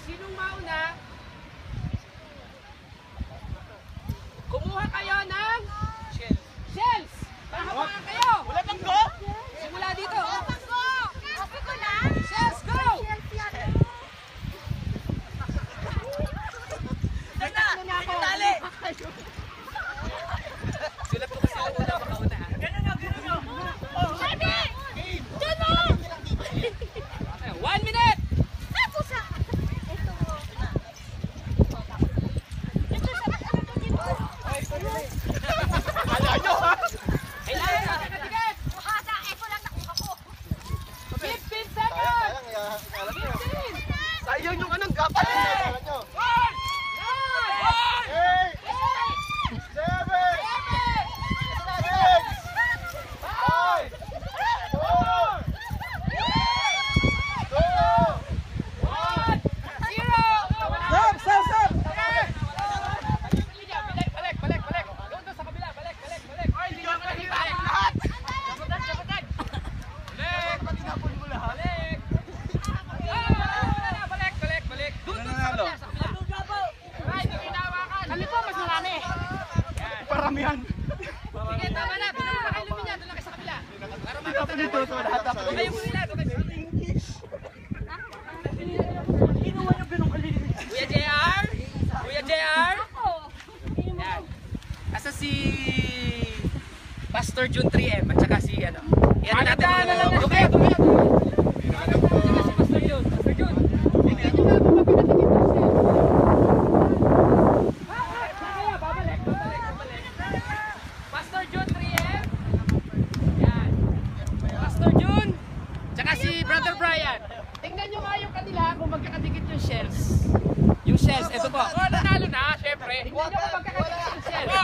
sinong mauna, kumuha kayo ng shells. Pahawakan kayo. Wala pang go? Simula dito. Wala pang go. Kasi ko na. Shells, go! Tali! Sila po kasi ang una makauna. Ganun nga, ganun nga. Sabi! Diyan mo! 1 minute! Ako sa... Ito mo. Ito sa... Ala nyo ha? Kailangan sa katigit! Buhasa, ito lang nakuha ko. 15 seconds! 15! Sayang yung anong gapal. Ala nyo. 5, 4, 3, 2, 1. Paramihan. Sige, tama na. Doon na kayo luminya. Doon na kayo sa kabila. Para makita na. Dito, lahat dapat. Doon kayo pumila. Doon kayo. Kinuha nyo ganun kaliliit. Kuya JR? Kuya JR? Yan. Asa si Pastor June 3M at saka si ano. Yan natin. Doon kayo. Doon kayo. Saka si Pastor June. Pastor June. Tingnan nyo nga kung mapinatigit yung sel. Babalik. Pastor June 3M. Yan. Pastor June. Tsaka si Brother Brian. Tingnan nyo nga yung kanila kung magkakadikit yung shells. Yung shells, ito po. Oh, nanalo na, syempre. Tingnan nyo kung magkakadikit yung shells.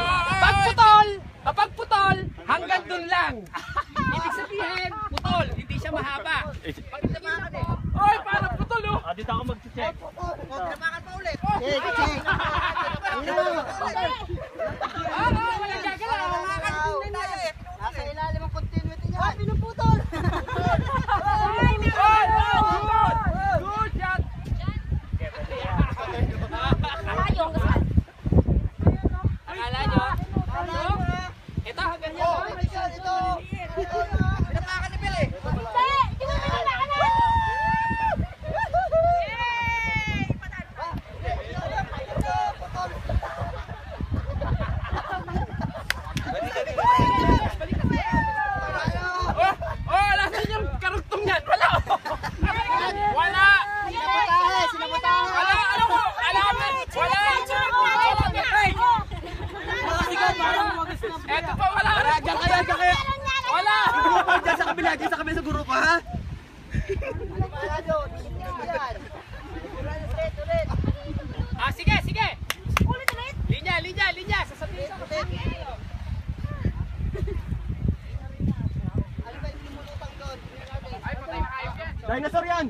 Kapag putol, hanggang dun lang. Ibig sabihin, putol, hindi siya mahaba. Pag tingnan mo, oy, parang putol oh. Dito ako mag-check. Tamakan pa ulit. Walang gagalaw. Nasa ilalim ang continuity niya. Ay, pinuputol. Good shot. Akala nyo? Ito, hanggang yan. Ito. Pinapakan ni Bill eh. Hindi. Kinumili na ka na. Oh, alasan yung karugtong yan. Wala. Wala. Sinabotahe. Wala. Ano ko? Alaman. Wala. Eto pa, wala. Diyan kayo. Wala. Diyan sa kabila sa grupo ha? Wala doon. Ulit. Ah, sige. Ulit. Linya. Sasabihin ko. Ano ba yung pinulutang doon? Ay, patay na kayo yan. Dinosaur yan!